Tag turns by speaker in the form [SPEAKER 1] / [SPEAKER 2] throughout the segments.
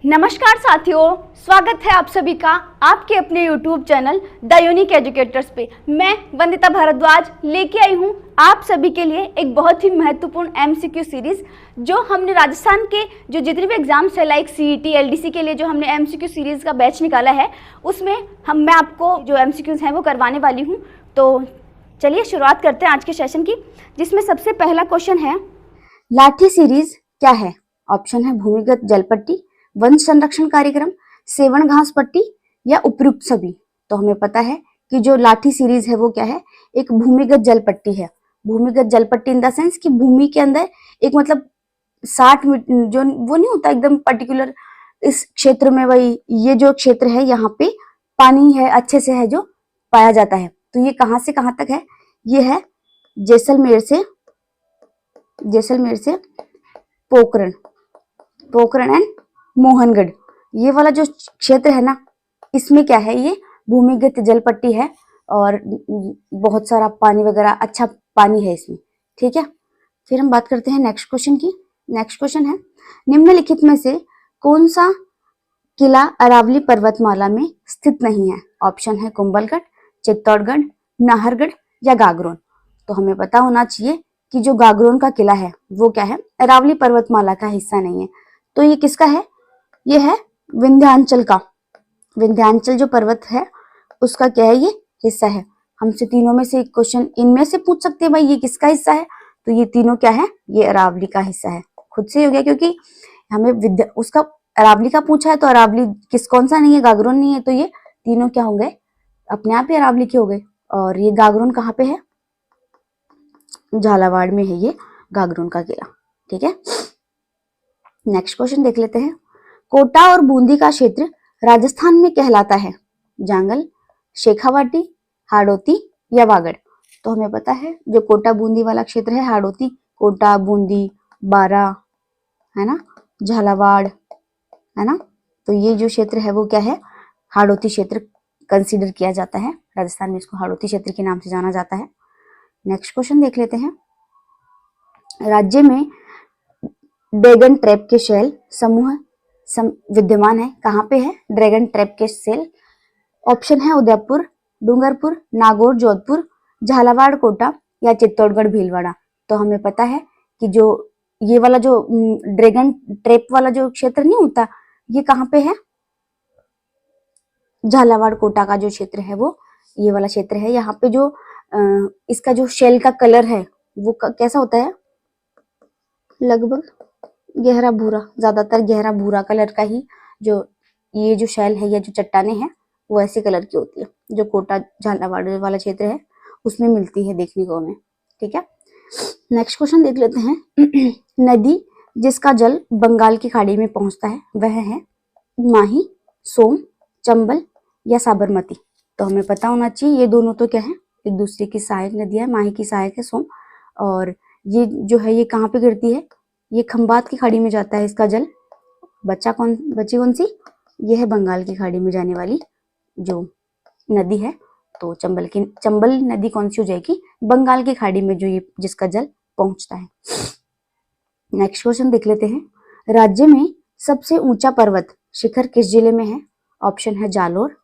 [SPEAKER 1] नमस्कार साथियों, स्वागत है आप सभी का आपके अपने YouTube channel the unique educators पे। मैं वंदिता भारद्वाज लेके आई हूँ आप सभी के लिए एक बहुत ही महत्वपूर्ण MCQ सीरीज, जो हमने राजस्थान के जो जितने भी एग्जाम्स है लाइक CET LDC के लिए जो हमने MCQ सीरीज का बैच निकाला है, उसमें मैं आपको जो MCQs हैं वो करवाने वाली हूँ। तो चलिए शुरुआत करते हैं आज के सेशन की, जिसमें सबसे पहला क्वेश्चन है, लाठी सीरीज क्या है? ऑप्शन है भूमिगत जलपट्टी, वन संरक्षण कार्यक्रम, सेवन घास पट्टी या उपयुक्त सभी। तो हमें पता है कि जो लाठी सीरीज है वो क्या है, एक भूमिगत जलपट्टी है। भूमिगत जलपट्टी इन द सेंस कि भूमि के अंदर एक मतलब 60 मीटर जो वो नहीं होता एकदम पर्टिकुलर इस क्षेत्र में, वही ये जो क्षेत्र है यहाँ पे पानी है अच्छे से है जो पाया जाता है। तो ये कहाँ से कहाँ तक है? ये है जैसलमेर से पोखरण एंड मोहनगढ़, ये वाला जो क्षेत्र है ना, इसमें क्या है, ये भूमिगत जलपट्टी है और बहुत सारा पानी वगैरह अच्छा पानी है इसमें। ठीक है, फिर हम बात करते हैं नेक्स्ट क्वेश्चन की। नेक्स्ट क्वेश्चन है, निम्नलिखित में से कौन सा किला अरावली पर्वतमाला में स्थित नहीं है? ऑप्शन है कुंभलगढ़, चित्तौड़गढ़, नाहरगढ़ या गागरोन। तो हमें पता होना चाहिए कि जो गागरोन का किला है वो क्या है, अरावली पर्वतमाला का हिस्सा नहीं है। तो ये किसका है? ये है विंध्याचल का। विंध्याचल जो पर्वत है उसका क्या है, ये हिस्सा है। हमसे तीनों में से एक क्वेश्चन इनमें से पूछ सकते हैं, भाई ये किसका हिस्सा है? तो ये तीनों क्या है, ये अरावली का हिस्सा है। खुद से ही हो गया, क्योंकि हमें उसका अरावली का पूछा है, तो अरावली कौन सा नहीं है, गागरोन नहीं है, तो ये तीनों क्या हो गए, अपने आप ही अरावली के हो गए। और ये गागरोन कहाँ पे है? झालावाड़ में है ये गागरोन का किला। ठीक है, नेक्स्ट क्वेश्चन देख लेते हैं। कोटा और बूंदी का क्षेत्र राजस्थान में कहलाता है? जांगल, शेखावाटी, हाड़ौती या वागड़। तो हमें पता है जो कोटा बूंदी वाला क्षेत्र है, हाड़ौती, कोटा, बूंदी, बारा, है ना, झालावाड़, है ना, तो ये जो क्षेत्र है वो क्या है, हाड़ौती क्षेत्र कंसीडर किया जाता है। राजस्थान में इसको हाड़ौती क्षेत्र के नाम से जाना जाता है। नेक्स्ट क्वेश्चन देख लेते हैं। राज्य में ड्रैगन ट्रैप के शेल समूह विद्यमान है, कहाँ पे है ड्रैगन ट्रैप के सेल? ऑप्शन है उदयपुर, डूंगरपुर, नागौर, जोधपुर, झालावाड़, कोटा या चित्तौड़गढ़, भीलवाड़ा। तो हमें पता है कि जो ये वाला जो ड्रैगन ट्रैप वाला जो क्षेत्र नहीं होता, ये कहाँ पे है, झालावाड़ कोटा का जो क्षेत्र है वो ये वाला क्षेत्र है। यहाँ पे जो इसका जो शेल का कलर है वो कैसा होता है, लगभग गहरा भूरा, ज्यादातर गहरा भूरा कलर का ही जो ये जो शेल है या जो चट्टाने हैं वो ऐसे कलर की होती है, जो कोटा झालावाड़ वाला क्षेत्र है उसमें मिलती है देखने को हमें। ठीक है, नेक्स्ट क्वेश्चन देख लेते हैं। नदी जिसका जल बंगाल की खाड़ी में पहुंचता है वह है माही, सोम, चंबल या साबरमती। तो हमें पता होना चाहिए ये दोनों तो क्या है, एक दूसरे की सहायक नदियां, माही की सहायक है सोम, और ये जो है ये कहाँ पे गिरती है, ये खंबात की खाड़ी में जाता है इसका जल। बची कौन सी, ये है बंगाल की खाड़ी में जाने वाली जो नदी है। तो चंबल नदी कौन सी हो जाएगी, बंगाल की खाड़ी में जो ये जिसका जल पहुंचता है। नेक्स्ट क्वेश्चन देख लेते हैं। राज्य में सबसे ऊंचा पर्वत शिखर किस जिले में है? ऑप्शन है जालोर,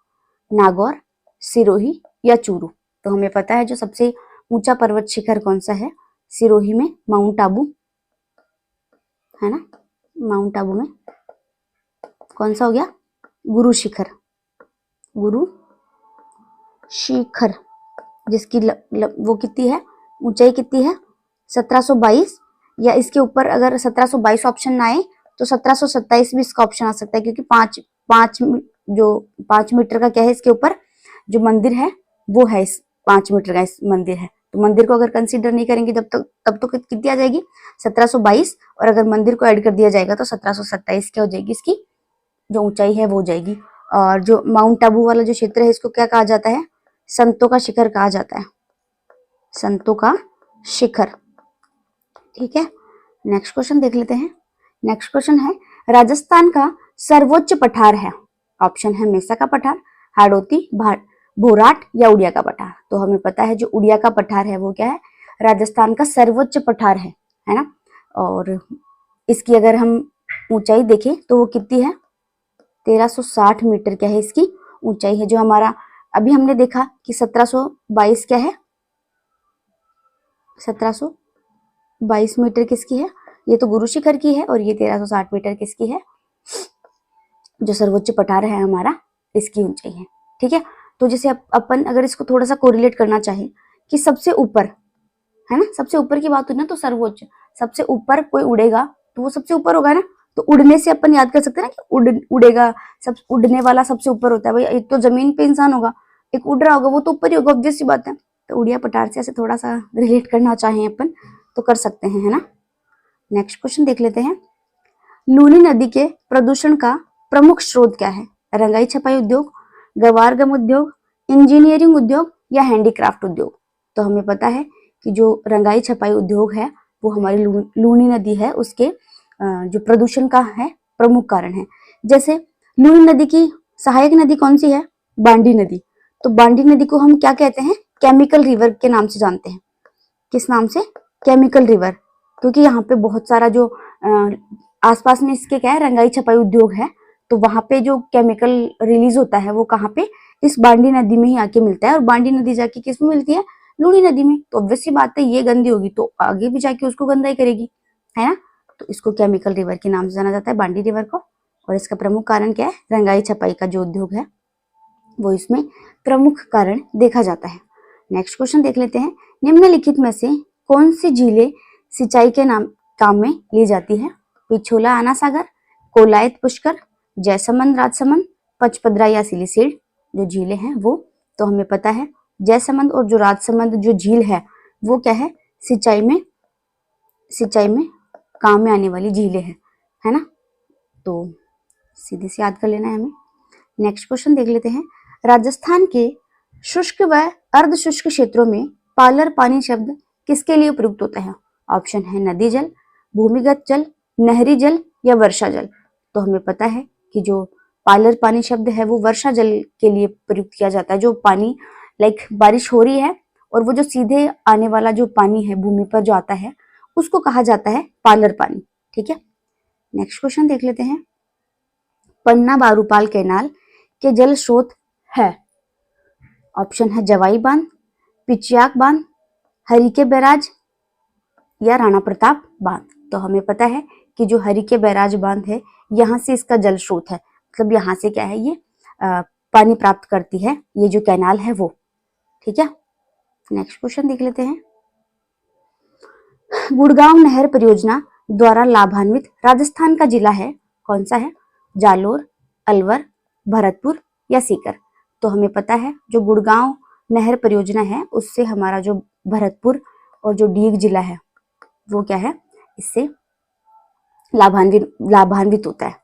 [SPEAKER 1] नागौर, सिरोही या चूरू। तो हमें पता है जो सबसे ऊंचा पर्वत शिखर कौन सा है, सिरोही में माउंट आबू, है ना, माउंट आबू में कौन सा हो गया, गुरु शिखर, जिसकी वो कितनी है, ऊंचाई कितनी है, 1722, या इसके ऊपर अगर 1722 ऑप्शन ना आए तो 1727 भी इसका ऑप्शन आ सकता है, क्योंकि 5 मीटर का क्या है, इसके ऊपर जो मंदिर है वो है, इस 5 मीटर का इस मंदिर है। तो मंदिर को अगर कंसीडर नहीं करेंगे तब तो कितनी आ जाएगी, 1722, और अगर मंदिर को ऐड कर दिया जाएगा तो 1727 क्या हो जाएगी, इसकी जो ऊंचाई है वो हो जाएगी। और जो माउंट आबू वाला जो क्षेत्र है इसको क्या कहा जाता है, संतों का शिखर कहा जाता है, संतों का शिखर। ठीक है, नेक्स्ट क्वेश्चन देख लेते हैं। नेक्स्ट क्वेश्चन है, राजस्थान का सर्वोच्च पठार है? ऑप्शन है मेसा का पठार, हाड़ौती, भोराट या उड़िया का पठार। तो हमें पता है जो उड़िया का पठार है वो क्या है, राजस्थान का सर्वोच्च पठार है ना। और इसकी अगर हम ऊंचाई देखें तो वो कितनी है, 1360 मीटर क्या है इसकी ऊंचाई है। जो हमारा अभी हमने देखा कि 1722 क्या है, 1722 मीटर किसकी है, ये तो गुरु शिखर की है, और ये 1360 मीटर किसकी है, जो सर्वोच्च पठार है हमारा, इसकी ऊंचाई है। ठीक है, तो जैसे अपन अगर इसको थोड़ा सा कोरिलेट करना चाहे कि सबसे ऊपर है ना, सबसे ऊपर की बात हुई ना, तो सर्वोच्च, सबसे ऊपर कोई उड़ेगा तो वो सबसे ऊपर होगा ना, तो उड़ने से अपन याद कर सकते हैं ना कि उड़ेगा, सब उड़ने वाला सबसे ऊपर होता है भाई। एक तो जमीन पे इंसान होगा, एक उड़ रहा होगा, वो तो ऊपर ही होगा, ऑब्वियस सी बात है। तो उड़िया पठार से ऐसे थोड़ा सा रिलेट करना चाहें अपन तो कर सकते हैं, है ना। नेक्स्ट क्वेश्चन देख लेते हैं। लूनी नदी के प्रदूषण का प्रमुख स्रोत क्या है? रंगाई छपाई उद्योग, गवारगम उद्योग, इंजीनियरिंग उद्योग या हैंडीक्राफ्ट उद्योग? तो हमें पता है कि जो रंगाई छपाई उद्योग है वो हमारी लूनी नदी है, उसके जो प्रदूषण का है प्रमुख कारण है। जैसे लूनी नदी की सहायक नदी कौन सी है? बांडी नदी। तो बांडी नदी को हम क्या कहते हैं? केमिकल रिवर के नाम से जानते हैं। किस नाम से? केमिकल रिवर, क्योंकि यहाँ पे बहुत सारा जो आसपास में इसके क्या है, रंगाई छपाई उद्योग है, तो वहां पे जो केमिकल रिलीज होता है वो कहाँ पे? इस बांडी नदी में ही आके मिलता है। और बांडी नदी जाके किस में मिलती है? लूनी नदी में। तो ऑब्वियस सी बात है ये गंदी होगी तो आगे भी जाके उसको गंदा ही करेगी, है ना। तो इसको केमिकल रिवर के नाम से जाना जाता है, बांडी रिवर को। और इसका प्रमुख कारण क्या है? रंगाई छपाई का जो उद्योग है वो इसमें प्रमुख कारण देखा जाता है। नेक्स्ट क्वेश्चन देख लेते हैं। निम्नलिखित में से कौन सी झीलें सिंचाई के काम में ली जाती है? पिछोला आना सागर, कोलायत पुष्कर, जयसमंद राजसमंद, पचपदरा या सिलिसीड जो झीलें हैं वो, तो हमें पता है जयसमंद और जो राजसमंद जो झील है वो क्या है? सिंचाई में काम में आने वाली झीलें हैं, है ना। तो सीधे से याद कर लेना है हमें। नेक्स्ट क्वेश्चन देख लेते हैं। राजस्थान के शुष्क व अर्धशुष्क क्षेत्रों में पालर पानी शब्द किसके लिए प्रयुक्त होता है? ऑप्शन है नदी जल, भूमिगत जल, नहरी जल या वर्षा जल। तो हमें पता है कि जो पालर पानी शब्द है वो वर्षा जल के लिए प्रयुक्त किया जाता है। जो पानी लाइक बारिश हो रही है और वो जो सीधे आने वाला जो पानी है भूमि पर जो आता है उसको कहा जाता है पालर पानी। ठीक है, नेक्स्ट क्वेश्चन देख लेते हैं। पन्ना बारूपाल कैनाल के जल स्रोत है। ऑप्शन है जवाई बांध, पिचियाक बांध, हरिके बैराज या राणा प्रताप बांध। तो हमें पता है कि जो हरिके बैराज बांध है यहाँ से इसका जल स्रोत है, मतलब यहाँ से क्या है ये पानी प्राप्त करती है ये जो कैनाल है वो। ठीक है, नेक्स्ट क्वेश्चन देख लेते हैं। गुड़गांव नहर परियोजना द्वारा लाभान्वित राजस्थान का जिला है कौन सा है? जालोर, अलवर, भरतपुर या सीकर। तो हमें पता है जो गुड़गांव नहर परियोजना है उससे हमारा जो भरतपुर और जो डीग जिला है वो क्या है? इससे लाभान्वित होता है।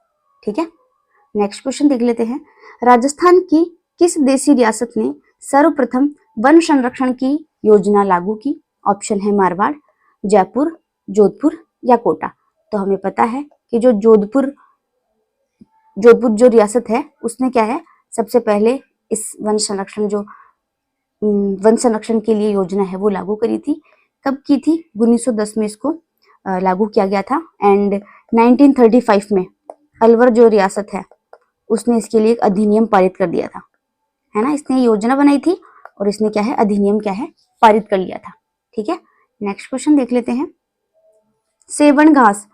[SPEAKER 1] ठीक है, नेक्स्ट क्वेश्चन देख लेते हैं। राजस्थान की किस देशी रियासत ने सर्वप्रथम वन संरक्षण की योजना लागू की? ऑप्शन है मारवाड़, जयपुर, जोधपुर या कोटा। तो हमें पता है कि जो जोधपुर जो रियासत है उसने क्या है सबसे पहले इस वन संरक्षण के लिए योजना है वो लागू करी थी। कब की थी? 1910 में इसको लागू किया गया था। एंड 1935 में अलवर जो रियासत है उसने इसके लिए एक अधिनियम पारित कर दिया था, है ना। इसने योजना बनाई थी और इसने क्या है अधिनियम क्या है पारित कर लिया था। ठीक है, नेक्स्ट क्वेश्चन देख लेते हैं। सेवन घास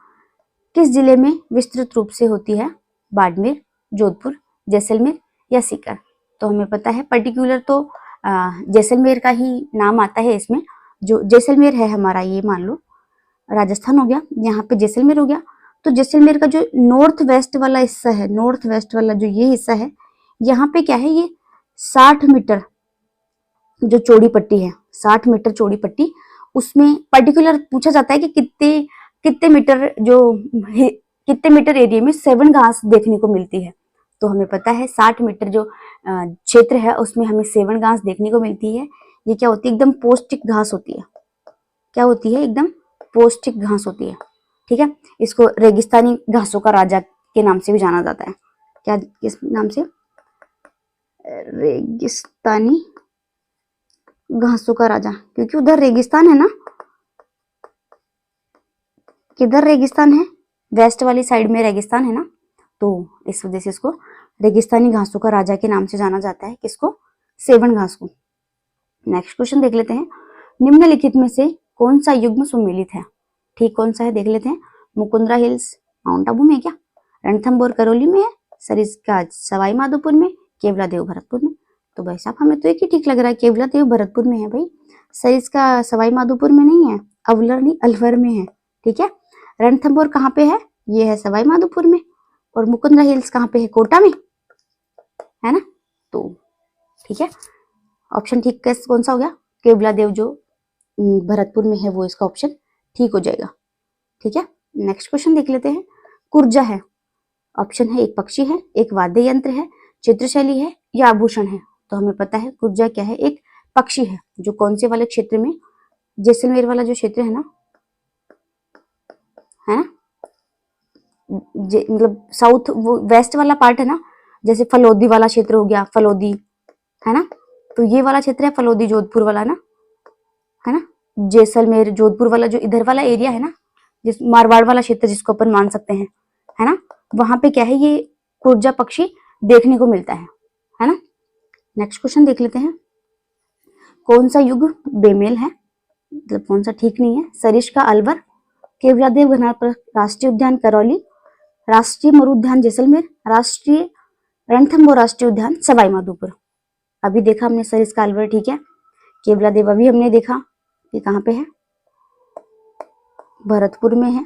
[SPEAKER 1] किस जिले में विस्तृत रूप से होती है? बाड़मेर, जोधपुर, जैसलमेर या सीकर। तो हमें पता है पर्टिकुलर तो जैसलमेर का ही नाम आता है इसमें। जो जैसलमेर है हमारा, ये मान लो राजस्थान हो गया, यहाँ पे जैसलमेर हो गया। तो जैसलमेर का जो नॉर्थ वेस्ट वाला हिस्सा है, नॉर्थ वेस्ट वाला जो ये हिस्सा है, यहाँ पे क्या है ये 60 मीटर जो चौड़ी पट्टी है, 60 मीटर चौड़ी पट्टी, उसमें पर्टिकुलर पूछा जाता है कि कितने मीटर एरिया में सेवन घास देखने को मिलती है। तो हमें पता है 60 मीटर जो क्षेत्र है उसमें हमें सेवन घास देखने को मिलती है। ये क्या होती है? एकदम पौष्टिक घास होती है। क्या होती है? एकदम पौष्टिक घास होती है। ठीक है, इसको रेगिस्तानी घासों का राजा के नाम से भी जाना जाता है। क्या, किस नाम से? रेगिस्तानी घासों का राजा, क्योंकि उधर रेगिस्तान है ना। किधर रेगिस्तान है? वेस्ट वाली साइड में रेगिस्तान है ना, तो इस वजह से इसको रेगिस्तानी घासों का राजा के नाम से जाना जाता है किसको? सेवन घास को। नेक्स्ट क्वेश्चन देख लेते हैं, निम्नलिखित में से कौन सा युग्म सुमेलित है? ठीक कौन सा है देख लेते हैं। मुकुंदरा हिल्स माउंट आबू में है क्या? रणथंभौर करौली में है, सरिस्का सवाई माधोपुर में, केवलादेव भरतपुर में। तो भाई साहब हमें तो एक ही ठीक लग रहा है, केवलादेव भरतपुर में है भाई, सरिस्का सवाई माधोपुर में नहीं है, अवलर नहीं अलवर में है। ठीक है, रणथंभौर कहाँ पे है? ये है सवाई माधोपुर में। और मुकुंदरा हिल्स कहाँ पे है? कोटा में, है ना। तो ठीक है, ऑप्शन ठीक कौन सा हो गया? केवलादेव जो भरतपुर में है वो इसका ऑप्शन ठीक हो जाएगा। ठीक है, नेक्स्ट क्वेश्चन देख लेते हैं। कुर्जा है, ऑप्शन है एक पक्षी है, एक वाद्य यंत्र है, चित्रशैली है या आभूषण है। तो हमें पता है कुर्जा क्या है? एक पक्षी है, जो कौन से वाले क्षेत्र में? जैसलमेर वाला जो क्षेत्र है ना, है ना, मतलब साउथ वो वेस्ट वाला पार्ट है ना, जैसे फलोदी वाला क्षेत्र हो गया, फलोदी, है ना। तो ये वाला क्षेत्र है फलोदी जोधपुर वाला ना, है ना। जैसलमेर जोधपुर वाला जो इधर वाला एरिया है ना, जिस मारवाड़ वाला क्षेत्र जिसको अपन मान सकते हैं, है ना, वहां पे क्या है? ये कुर्जा पक्षी देखने को मिलता है ना। नेक्स्ट क्वेश्चन देख लेते हैं, कौन सा युग बेमेल है? मतलब कौन सा ठीक नहीं है? सरिस्का अलवर, केवलादेव घनौर राष्ट्रीय उद्यान करौली, राष्ट्रीय मरुद्यान जैसलमेर, राष्ट्रीय रणथंभौर राष्ट्रीय उद्यान सवाई माधोपुर। अभी देखा हमने सरिस्का अलवर, ठीक है। केवलादेव अभी हमने देखा ये कहाँ पे है? भरतपुर में है।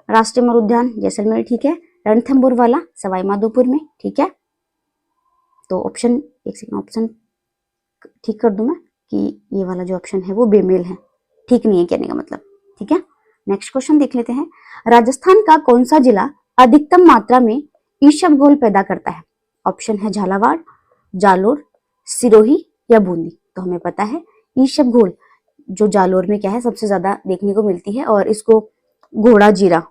[SPEAKER 1] राष्ट्रीय मरुद्यान जैसलमेर, ठीक है। रणथंभौर वाला सवाई माधोपुर में, ठीक है। तो ऑप्शन एक सेकंड, ऑप्शन ठीक कर दूं मैं कि ये वाला जो ऑप्शन है वो बेमेल है, ठीक नहीं है कहने का मतलब। ठीक है, नेक्स्ट क्वेश्चन देख लेते हैं। राजस्थान का कौन सा जिला अधिकतम मात्रा में ईसबगोल पैदा करता है? ऑप्शन है झालावाड़, जालोर, सिरोही या बूंदी। तो हमें पता है ईसबगोल जो जालोर में क्या है सबसे ज्यादा देखने को मिलती है, और इसको घोड़ा जीरा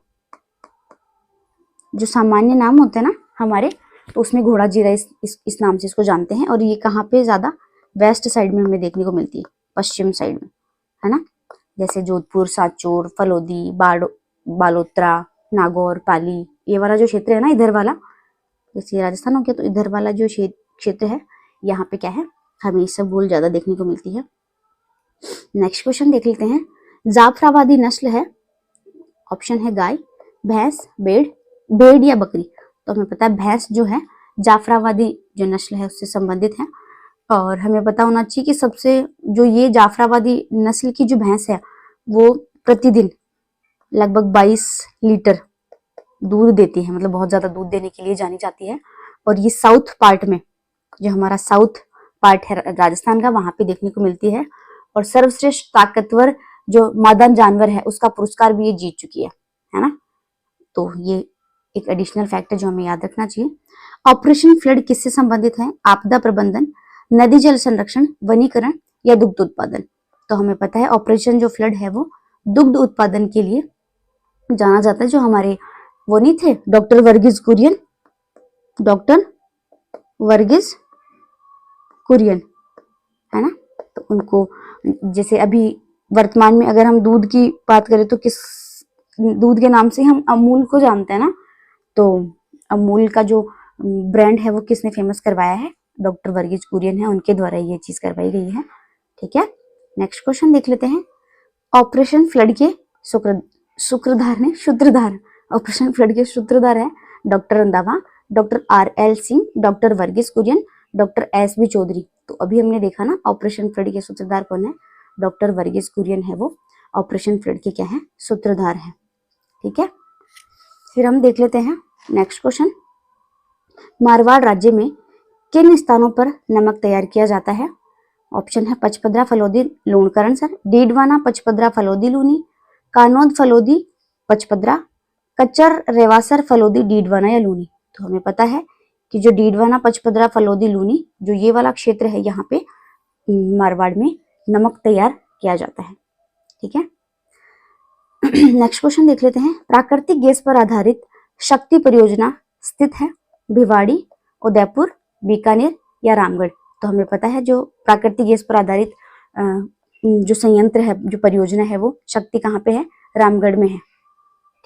[SPEAKER 1] जो सामान्य नाम होते हैं ना हमारे, तो उसमें घोड़ा जीरा इस नाम से इसको जानते हैं। और ये कहाँ पे ज्यादा? वेस्ट साइड में हमें देखने को मिलती है, पश्चिम साइड में, है ना। जैसे जोधपुर, सांचौर, फलोदी, बालोतरा, नागौर, पाली, ये वाला जो क्षेत्र है ना इधर वाला, जैसे राजस्थान हो गया, तो इधर वाला जो क्षेत्र है यहाँ पे क्या है? हमें ईसबगोल ज्यादा देखने को मिलती है। नेक्स्ट क्वेश्चन देख लेते हैं। जाफराबादी नस्ल है, ऑप्शन है गाय, भैंस, भेड़ या बकरी। तो हमें पता है भैंस जो है जाफराबादी जो नस्ल है उससे संबंधित है। और हमें पता होना चाहिए कि सबसे जो ये जाफराबादी नस्ल की जो भैंस है वो प्रतिदिन लगभग 22 लीटर दूध देती है, मतलब बहुत ज्यादा दूध देने के लिए जानी जाती है। और ये साउथ पार्ट में, जो हमारा साउथ पार्ट है राजस्थान का, वहां पे देखने को मिलती है। और सर्वश्रेष्ठ ताकतवर जो मादा जानवर है उसका पुरस्कार भी ये जीत चुकी है ना। तो ये एक एडिशनल फैक्ट है जो हमें याद रखना चाहिए। ऑपरेशन फ्लड किससे संबंधित है? आपदा प्रबंधन, नदी जल संरक्षण, वनीकरण या दुग्ध उत्पादन। तो हमें पता है ऑपरेशन जो फ्लड है वो दुग्ध उत्पादन के लिए जाना जाता है। जो हमारे वो नहीं थे डॉक्टर वर्गीज कुरियन, डॉक्टर वर्गीज कुरियन, है ना। तो उनको, जैसे अभी वर्तमान में अगर हम दूध की बात करें तो किस दूध के नाम से हम अमूल को जानते हैं ना। तो अमूल का जो ब्रांड है वो किसने फेमस करवाया है? डॉक्टर वर्गीज कुरियन है, उनके द्वारा ये चीज करवाई गई है। ठीक है, नेक्स्ट क्वेश्चन देख लेते हैं। ऑपरेशन फ्लड के सूत्रधार ऑपरेशन फ्लड के सूत्रधार है doctor Randhawa, doctor RL Singh, doctor Verghese Kurien, doctor SB Chaudhary. तो अभी हमने देखा ना ऑपरेशन फ्लड के सूत्रधार कौन है? डॉक्टर वर्गीज कुरियन है वो ऑपरेशन फ्लड के क्या है? सूत्रधार है। ठीक है, फिर हम देख लेते हैं नेक्स्ट क्वेश्चन। मारवाड़ राज्य में किन स्थानों पर नमक तैयार किया जाता है? ऑप्शन है पचपदरा, फलोदी, लूणकरण सर, डीडवाना, पचपदरा, फलोदी, लूनी, कानोद, फलोदी, पचपदरा, कच्चर, रेवासर, फलोदी, डीडवाना या लूनी। तो हमें पता है कि जो डीडवाना, पचपदरा, फलोदी, लूनी जो ये वाला क्षेत्र है यहाँ पे मारवाड़ में नमक तैयार किया जाता है। ठीक है, नेक्स्ट क्वेश्चन देख लेते हैं। प्राकृतिक गैस पर आधारित शक्ति परियोजना स्थित है भिवाड़ी, उदयपुर, बीकानेर या रामगढ़। तो हमें पता है जो प्राकृतिक गैस पर आधारित जो संयंत्र है, जो परियोजना है वो शक्ति कहाँ पे है? रामगढ़ में है।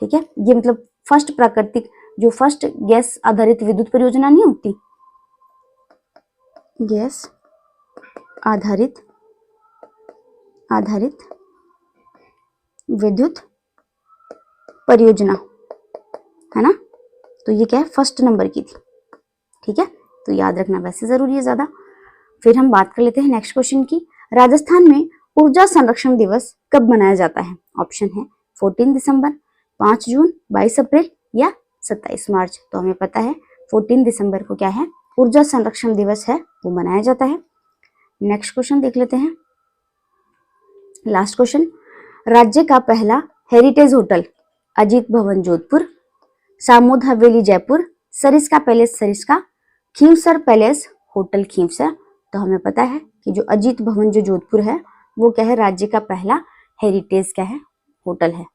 [SPEAKER 1] ठीक है, ये मतलब फर्स्ट प्राकृतिक जो फर्स्ट गैस आधारित विद्युत परियोजना नहीं होती, गैस आधारित विद्युत परियोजना, है ना। तो ये क्या है, फर्स्ट नंबर की थी, ठीक है, तो याद रखना वैसे जरूरी है ज्यादा। फिर हम बात कर लेते हैं नेक्स्ट क्वेश्चन की। राजस्थान में ऊर्जा संरक्षण दिवस कब मनाया जाता है? ऑप्शन है 14 दिसंबर, 5 जून, 22 अप्रैल या 27 मार्च। तो हमें पता है 14 दिसंबर को क्या है, ऊर्जा संरक्षण दिवस है, वो मनाया जाता है। नेक्स्ट क्वेश्चन देख लेते हैं, लास्ट क्वेश्चन। राज्य का पहला हेरिटेज होटल अजीत भवन जोधपुर, सामोद हवेली Jaipur, Sariska palace Sariska, Khinvsar palace hotel Khinvsar. तो हमें पता है कि जो अजीत भवन जो जोधपुर है वो क्या है, राज्य का पहला हेरिटेज क्या है, होटल है,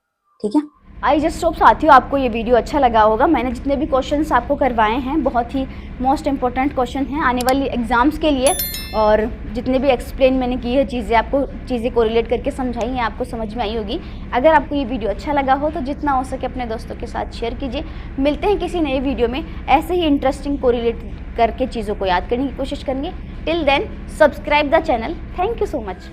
[SPEAKER 1] ठीक है। आई जस्ट होप साथियों आपको ये वीडियो अच्छा लगा होगा। मैंने जितने भी क्वेश्चंस आपको करवाए हैं बहुत ही मोस्ट इंपॉर्टेंट क्वेश्चन हैं आने वाली एग्जाम्स के लिए, और जितने भी एक्सप्लेन मैंने की है चीज़ें, आपको चीज़ें कोरिलेट करके समझाई हैं, आपको समझ में आई होगी। अगर आपको ये वीडियो अच्छा लगा हो तो जितना हो सके अपने दोस्तों के साथ शेयर कीजिए। मिलते हैं किसी नए वीडियो में, ऐसे ही इंटरेस्टिंग कोरिलेट करके चीज़ों को याद करने की कोशिश करेंगे। Till then subscribe the channel. Thank you so much.